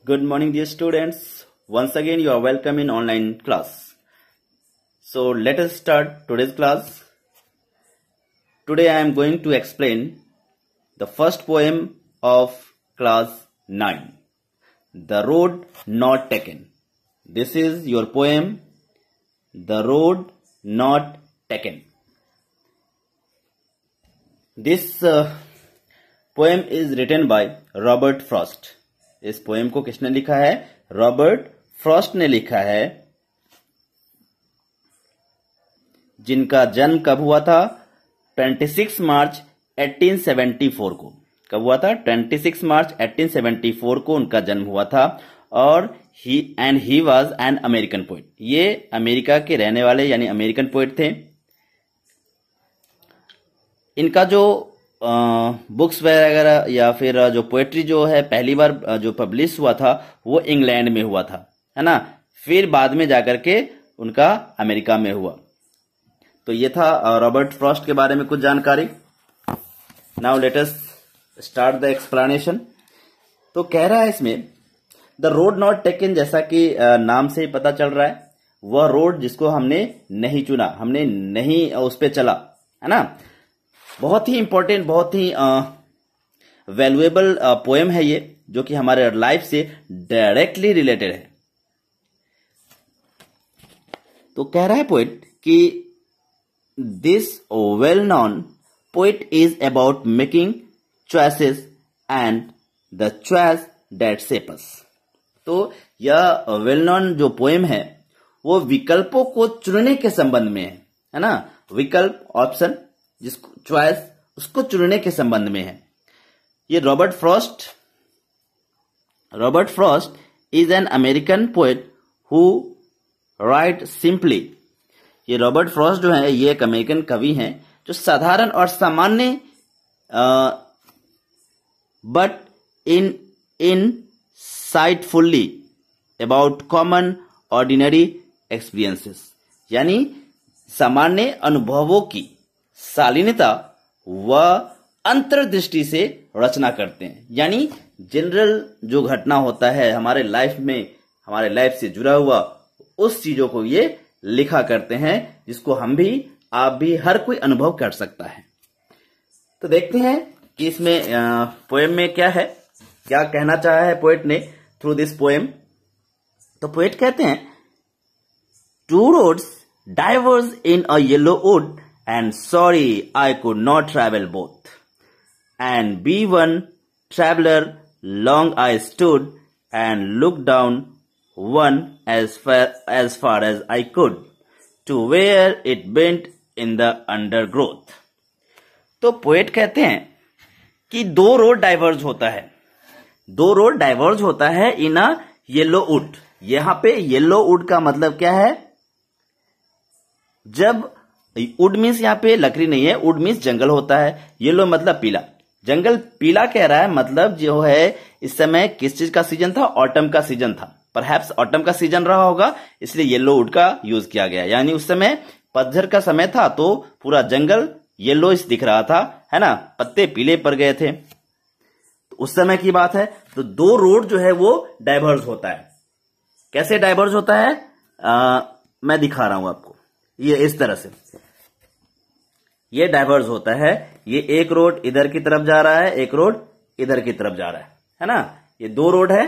Good morning, dear students. Once again, you are welcome in online class. So let us start today's class. Today I am going to explain the first poem of class 9, The Road Not Taken. This is your poem, The Road Not Taken. This poem is written by Robert Frost. इस poem को किसने लिखा है? Robert Frost ने लिखा है, जिनका जन्म कब हुआ था? 26 मार्च 1874 को। कब हुआ था? 26 मार्च 1874 को उनका जन्म हुआ था। और he was an American poet. ये अमेरिका के रहने वाले यानी अमेरिकन पोएट थे। इनका जो बुक्स वगैरह या फिर जो पोएट्री जो है पहली बार जो पब्लिश हुआ था वो इंग्लैंड में हुआ था, है ना। फिर बाद में जाकर के उनका अमेरिका में हुआ। तो ये था रॉबर्ट फ्रॉस्ट के बारे में कुछ जानकारी। Now let us start the explanation. तो कह रहा है इसमें द रोड नॉट टेकन, जैसा कि नाम से ही पता चल रहा है, वह रोड जिसको हमने नहीं चुना, हमने नहीं उस पर चला, है ना। बहुत ही इंपॉर्टेंट, बहुत ही वैल्यूएबल पोएम है ये, जो कि हमारे लाइफ से डायरेक्टली रिलेटेड है। तो कह रहा है पोएट कि this well known poet is about making choices and the choice that shape us. तो यह वेल नोन जो पोएम है वो विकल्पों को चुनने के संबंध में है ना। विकल्प, ऑप्शन, जिसको चॉइस, उसको चुनने के संबंध में है। ये Robert Frost is an American poet who right simply. ये रॉबर्ट फ्रॉस्ट जो है ये एक अमेरिकन कवि हैं जो साधारण और सामान्य but insightfully about common ordinary experiences, यानी सामान्य अनुभवों की शालीनता व अंतर्दृष्टि से रचना करते हैं। यानी जनरल जो घटना होता है हमारे लाइफ में, हमारे लाइफ से जुड़ा हुआ, उस चीजों को ये लिखा करते हैं, जिसको हम भी, आप भी, हर कोई अनुभव कर सकता है। तो देखते हैं कि इसमें पोएम में क्या है, क्या कहना चाहा है पोएट ने थ्रू दिस पोएम। तो पोएट कहते हैं, two roads diverge in a yellow wood and sorry I could not travel both, and be one traveler long I stood and looked down one as far as I could to where it bent in the undergrowth। तो poet कहते हैं कि दो road diverge होता है, दो road diverge होता है इन अ येलो वुड। यहां पे येलो वुड का मतलब क्या है? जब वुड मीन्स यहाँ पे लकड़ी नहीं है, वुड मीन्स जंगल होता है। येलो मतलब पीला, जंगल पीला कह रहा है, मतलब जो है इस समय किस चीज का सीजन था? ऑटम का सीजन था। परहैप्स ऑटम का सीजन रहा होगा, इसलिए येलो वुड का यूज किया गया। यानी उस समय पतझड़ का समय था, तो पूरा जंगल येलोइश दिख रहा था, है ना, पत्ते पीले पड़ गए थे। तो उस समय की बात है। तो दो रोड जो है वो डाइवर्ज होता है। कैसे डाइवर्ज होता है? मैं दिखा रहा हूं आपको। ये इस तरह से ये डाइवर्ज होता है। ये एक रोड इधर की तरफ जा रहा है, एक रोड इधर की तरफ जा रहा है ना। ये दो रोड है,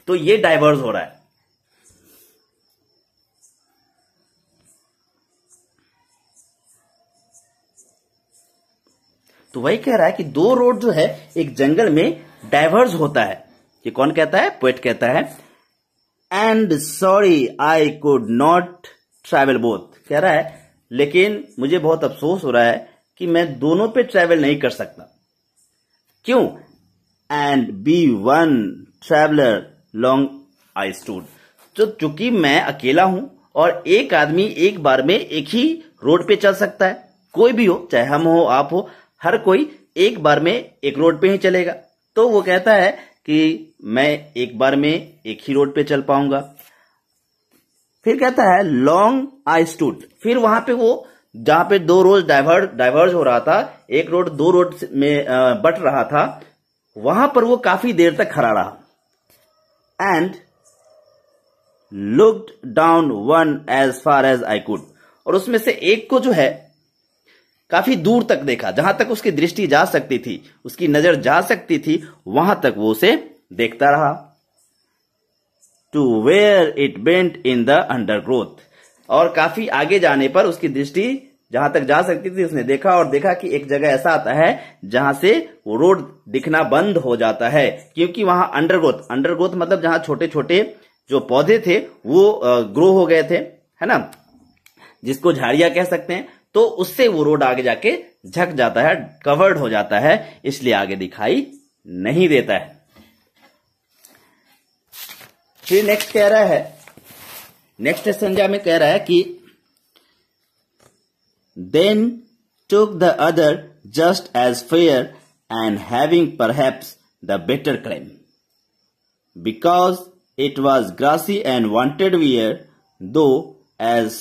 तो ये डाइवर्ज हो रहा है। तो वही कह रहा है कि दो रोड जो है एक जंगल में डाइवर्ज होता है। ये कौन कहता है? पोएट कहता है। And sorry I could not travel both. कह रहा है लेकिन मुझे बहुत अफसोस हो रहा है कि मैं दोनों पे ट्रैवल नहीं कर सकता। क्यों? And be one traveller long I stood. तो चूंकि मैं अकेला हूं और एक आदमी एक बार में एक ही रोड पे चल सकता है, कोई भी हो, चाहे हम हो, आप हो, हर कोई एक बार में एक रोड पे ही चलेगा। तो वो कहता है कि मैं एक बार में एक ही रोड पे चल पाऊंगा। फिर कहता है लॉन्ग आई स्टूड। फिर वहां पे वो जहां पे दो रोड डाइवर्ज हो रहा था, एक रोड दो रोड में बट रहा था, वहां पर वो काफी देर तक खड़ा रहा। and looked down one as far as I could. और उसमें से एक को जो है काफी दूर तक देखा, जहां तक उसकी दृष्टि जा सकती थी, उसकी नजर जा सकती थी, वहां तक वो उसे देखता रहा. To where it bent in the undergrowth. और काफी आगे जाने पर उसकी दृष्टि जहां तक जा सकती थी उसने देखा, और देखा कि एक जगह ऐसा आता है जहां से वो रोड दिखना बंद हो जाता है, क्योंकि वहां अंडरग्रोथ मतलब जहां छोटे छोटे जो पौधे थे वो ग्रो हो गए थे, है ना, जिसको झाड़ियां कह सकते हैं. तो उससे वो रोड आगे जाके झक जाता है, कवर्ड हो जाता है, इसलिए आगे दिखाई नहीं देता है. फिर नेक्स्ट कह रहा है, नेक्स्ट संज्ञा में कह रहा है कि then took the other just as fair and having perhaps the better claim, because it was grassy and wanted wear, though as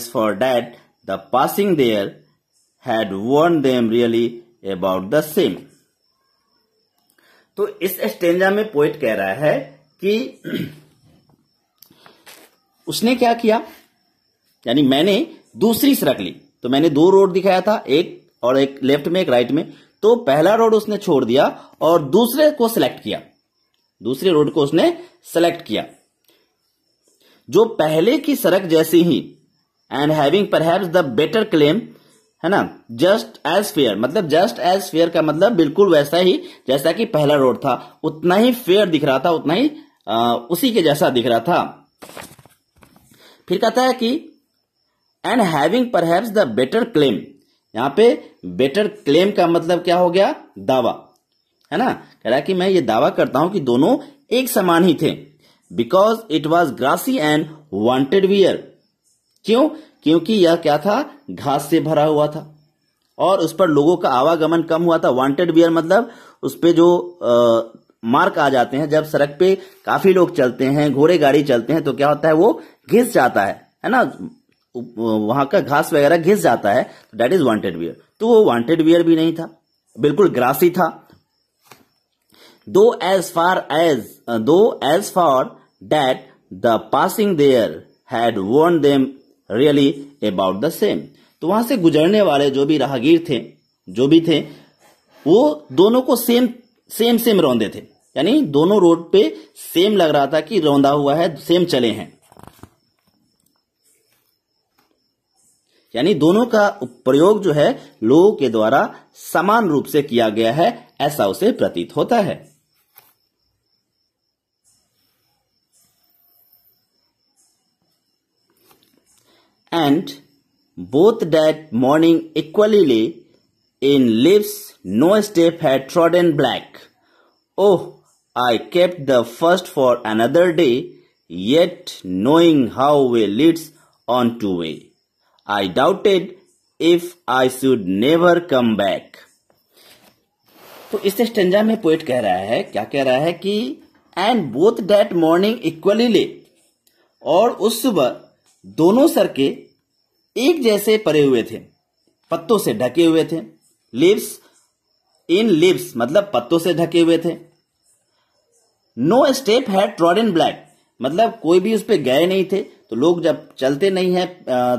for that the passing there had warned them really about the same. तो इस stanza में poet कह रहा है कि उसने क्या किया, यानी मैंने दूसरी सड़क ली. तो मैंने दो रोड दिखाया था, एक और एक लेफ्ट में एक राइट में. तो पहला रोड उसने छोड़ दिया और दूसरे को सिलेक्ट किया, दूसरे रोड को उसने सेलेक्ट किया जो पहले की सड़क जैसी ही. And having perhaps the better claim, है ना, जस्ट एज फेयर, मतलब जस्ट एज फेयर का मतलब बिल्कुल वैसा ही जैसा कि पहला रोड था, उतना ही फेयर दिख रहा था, उतना ही उसी के जैसा दिख रहा था. फिर कहता है कि and having perhaps the better claim. यहां पे बेटर क्लेम का मतलब क्या हो गया, दावा, है ना. कह रहा है कि मैं ये दावा करता हूं कि दोनों एक समान ही थे. Because it was grassy and wanted wear. क्यों, क्योंकि यह क्या था, घास से भरा हुआ था और उस पर लोगों का आवागमन कम हुआ था. वांटेड वियर मतलब उस पे जो मार्क आ जाते हैं, जब सड़क पे काफी लोग चलते हैं, घोड़े गाड़ी चलते हैं, तो क्या होता है, वो घिस जाता है ना, वहां का घास वगैरह घिस जाता है. That is wanted wear. तो वो वांटेड वियर भी नहीं था, बिल्कुल ग्रासी था. Though as for that the passing there had worn them really about the same. तो वहां से गुजरने वाले जो भी राहगीर थे, जो भी थे, वो दोनों को सेम रौंदे थे, यानी दोनों रोड पे सेम लग रहा था कि रौंदा हुआ है, सेम चले हैं, यानी दोनों का प्रयोग जो है लोगों के द्वारा समान रूप से किया गया है, ऐसा उसे प्रतीत होता है. And both that morning equally in leaves no step had trodden black. Oh, I kept the first for another day, yet knowing how way leads on to way, I doubted if I should never come back. तो इस stanza में poet कह रहा है, क्या कह रहा है कि and both that morning equally, और उस सुबह दोनों सरके एक जैसे परे हुए थे, पत्तों से ढके हुए थे. लीव्स मतलब पत्तों से ढके हुए थे. No step had trodden black मतलब कोई भी उस पे गए नहीं थे. तो लोग जब चलते नहीं है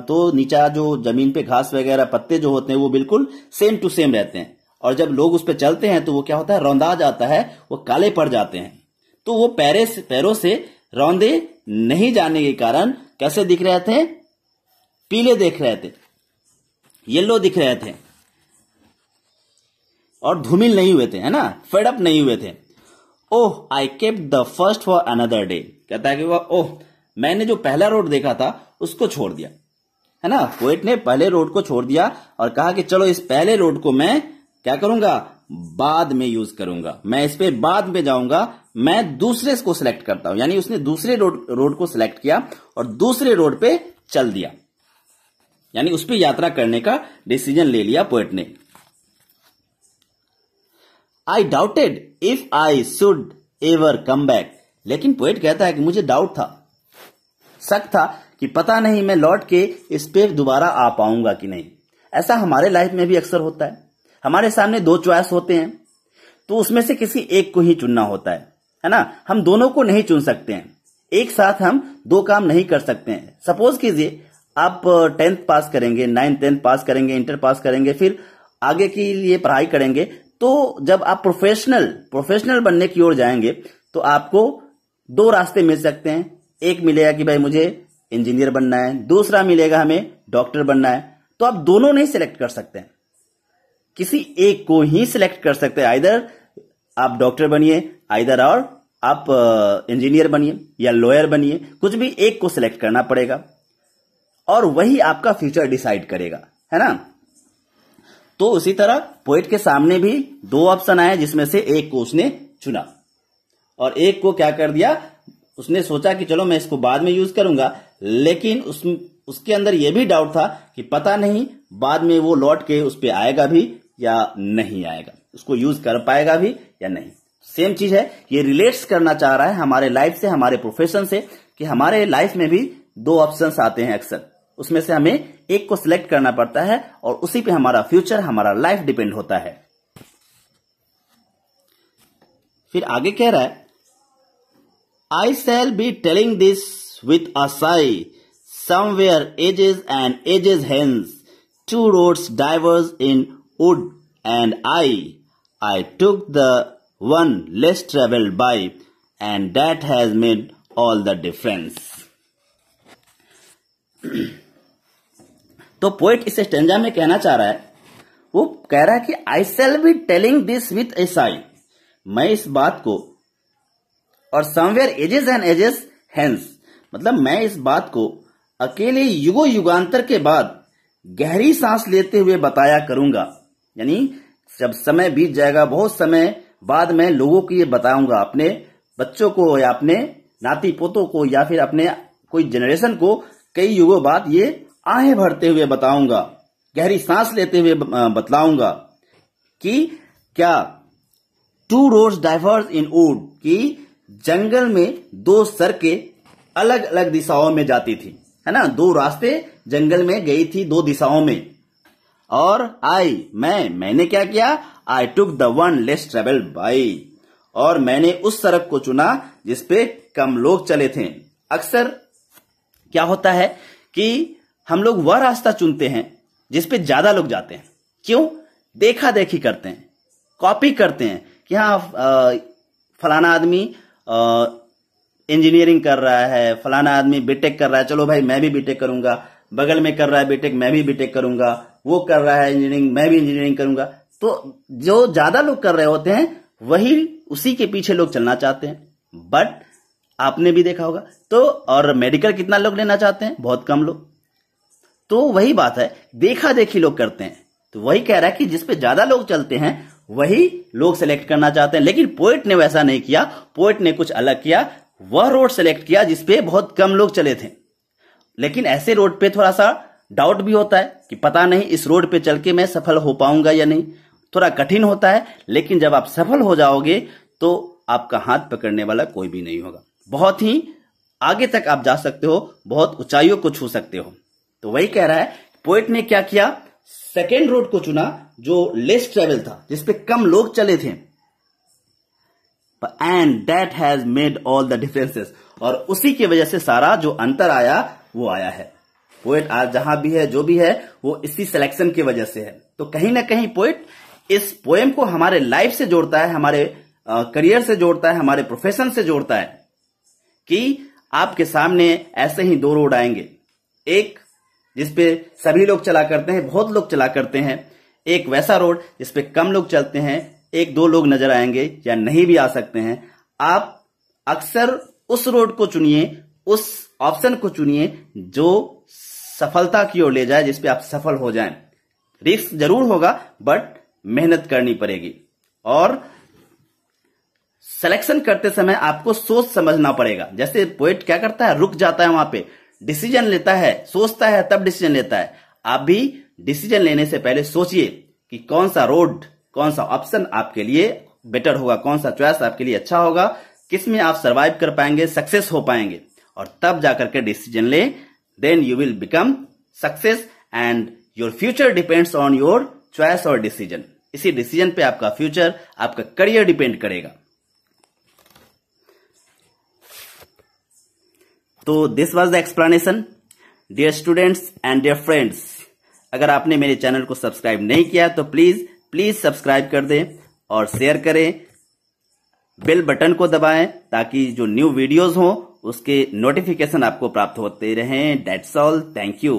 तो नीचा जो जमीन पे घास वगैरह पत्ते जो होते हैं वो बिल्कुल सेम टू सेम रहते हैं, और जब लोग उस पे चलते हैं तो वो क्या होता है, रौंदा जाता है, वो काले पड़ जाते हैं. तो वो पैरों से रौंदे नहीं जाने के कारण कैसे दिख रहे थे, पीले दिख रहे थे, येलो दिख रहे थे, और धूमिल नहीं हुए थे, है ना, फेड अप नहीं हुए थे. Oh I kept the first for another day. कहता है कि वह ओह मैंने जो पहला रोड देखा था उसको छोड़ दिया, है ना. पोएट ने पहले रोड को छोड़ दिया और कहा कि चलो इस पहले रोड को मैं क्या करूंगा, बाद में यूज करूंगा, मैं इस पे बाद में जाऊंगा, मैं दूसरे को सिलेक्ट करता हूं. यानी उसने दूसरे रोड को सिलेक्ट किया और दूसरे रोड पे चल दिया, यानी उस पे यात्रा करने का डिसीजन ले लिया पोएट ने. आई doubted if I should ever come back. लेकिन पोएट कहता है कि मुझे डाउट था, शक था कि पता नहीं मैं लौट के इस पे दोबारा आ पाऊंगा कि नहीं. ऐसा हमारे लाइफ में भी अक्सर होता है. हमारे सामने दो चॉइस होते हैं, तो उसमें से किसी एक को ही चुनना होता है. है ना। हम दोनों को नहीं चुन सकते हैं, एक साथ हम दो काम नहीं कर सकते हैं। सपोज कीजिए आप 10th पास करेंगे, 9th 10th पास करेंगे, इंटर पास करेंगे, फिर आगे के लिए पढ़ाई करेंगे, तो जब आप प्रोफेशनल बनने की ओर जाएंगे तो आपको दो रास्ते मिल सकते हैं। एक मिलेगा कि भाई मुझे इंजीनियर बनना है, दूसरा मिलेगा हमें डॉक्टर बनना है। तो आप दोनों नहीं सिलेक्ट कर सकते हैं, किसी एक को ही सिलेक्ट कर सकते हैं। आइदर आप डॉक्टर बनिए, आइदर और आप इंजीनियर बनिए या लॉयर बनिए, कुछ भी एक को सिलेक्ट करना पड़ेगा और वही आपका फ्यूचर डिसाइड करेगा, है ना। तो उसी तरह पोएट के सामने भी दो ऑप्शन आए जिसमें से एक को उसने चुना और एक को क्या कर दिया, उसने सोचा कि चलो मैं इसको बाद में यूज करूंगा, लेकिन उसके अंदर यह भी डाउट था कि पता नहीं बाद में वो लौट के उस पर आएगा भी या नहीं आएगा, उसको यूज कर पाएगा भी या नहीं। सेम चीज है, ये रिलेट्स करना चाह रहा है हमारे लाइफ से, हमारे प्रोफेशन से, कि हमारे लाइफ में भी दो ऑप्शंस आते हैं अक्सर, उसमें से हमें एक को सिलेक्ट करना पड़ता है और उसी पे हमारा फ्यूचर, हमारा लाइफ डिपेंड होता है। फिर आगे कह रहा है, I shall be telling this with a sigh, somewhere ages and ages hence, two roads diverge in wood, and I took the one less traveled by, and that has made all the difference. तो poet इस stanza में कहना चाह रहा है, वो कह रहा है कि I shall be telling this with a sigh, मैं इस बात को, और somewhere ages and ages hence, मतलब मैं इस बात को अकेले युगो युगांतर के बाद गहरी सांस लेते हुए बताया करूंगा। यानी जब समय बीत जाएगा, बहुत समय बाद मैं लोगों को ये बताऊंगा, अपने बच्चों को या अपने नाती पोतों को या फिर अपने कोई जनरेशन को कई युगों बाद ये आहें भरते हुए बताऊंगा, गहरी सांस लेते हुए बतलाऊंगा कि क्या two roads diverge in wood, कि जंगल में दो सड़कें अलग अलग दिशाओं में जाती थी, है ना। दो रास्ते जंगल में गई थी, दो दिशाओं में। और मैंने क्या किया, I took the one less travelled by, और मैंने उस सड़क को चुना जिसपे कम लोग चले थे। अक्सर क्या होता है कि हम लोग वह रास्ता चुनते हैं जिसपे ज्यादा लोग जाते हैं। क्यों? देखा देखी करते हैं, कॉपी करते हैं कि हाँ फलाना आदमी इंजीनियरिंग कर रहा है, फलाना आदमी बीटेक कर रहा है, चलो भाई मैं भी बीटेक करूंगा, बगल में कर रहा है बीटेक, मैं भी बीटेक करूंगा, वो कर रहा है इंजीनियरिंग, मैं भी इंजीनियरिंग करूंगा। तो जो ज्यादा लोग कर रहे होते हैं वही उसी के पीछे लोग चलना चाहते हैं। बट आपने भी देखा होगा तो, और मेडिकल कितना लोग लेना चाहते हैं, बहुत कम लोग। तो वही बात है, देखा देखी लोग करते हैं। तो वही कह रहा है कि जिसपे ज्यादा लोग चलते हैं वही लोग सेलेक्ट करना चाहते हैं। लेकिन पोएट ने वैसा नहीं किया, पोएट ने कुछ अलग किया, वह रोड सेलेक्ट किया जिसपे बहुत कम लोग चले थे। लेकिन ऐसे रोड पे थोड़ा सा डाउट भी होता है कि पता नहीं इस रोड पे चल के मैं सफल हो पाऊंगा या नहीं, थोड़ा कठिन होता है। लेकिन जब आप सफल हो जाओगे तो आपका हाथ पकड़ने वाला कोई भी नहीं होगा, बहुत ही आगे तक आप जा सकते हो, बहुत ऊंचाइयों को छू सकते हो। तो वही कह रहा है, पोएट ने क्या किया, सेकेंड रोड को चुना जो लेस ट्रेवल था, जिसपे कम लोग चले थे। And that has made all the differences, और उसी की वजह से सारा जो अंतर आया वो आया है। पोएट आज जहां भी है, जो भी है, वो इसी सिलेक्शन की वजह से है। तो कहीं ना कहीं पोएट इस पोएम को हमारे लाइफ से जोड़ता है, हमारे करियर से जोड़ता है, हमारे प्रोफेशन से जोड़ता है कि आपके सामने ऐसे ही दो रोड आएंगे, एक जिसपे सभी लोग चला करते हैं, बहुत लोग चला करते हैं, एक वैसा रोड जिसपे कम लोग चलते हैं, एक दो लोग नजर आएंगे या नहीं भी आ सकते हैं। आप अक्सर उस रोड को चुनिए, उस ऑप्शन को चुनिए जो सफलता की ओर ले जाए, जिसपे आप सफल हो जाएं। रिस्क जरूर होगा बट मेहनत करनी पड़ेगी, और सिलेक्शन करते समय आपको सोच समझना पड़ेगा। जैसे पोएट क्या करता है, रुक जाता है, वहां पे डिसीजन लेता है, सोचता है तब डिसीजन लेता है। आप भी डिसीजन लेने से पहले सोचिए कि कौन सा रोड, कौन सा ऑप्शन आपके लिए बेटर होगा, कौन सा चॉइस आपके लिए अच्छा होगा, किसमें आप सर्वाइव कर पाएंगे, सक्सेस हो पाएंगे, और तब जाकर के डिसीजन ले। Then you will become success and your future depends on your choice और डिसीजन। इसी डिसीजन पे आपका फ्यूचर, आपका करियर डिपेंड करेगा। तो this was the explanation. Dear students and dear friends, अगर आपने मेरे चैनल को सब्सक्राइब नहीं किया तो प्लीज सब्सक्राइब कर दें और शेयर करें, बेल बटन को दबाएं ताकि जो न्यू वीडियोस हो उसके नोटिफिकेशन आपको प्राप्त होते रहें। That's all, thank you.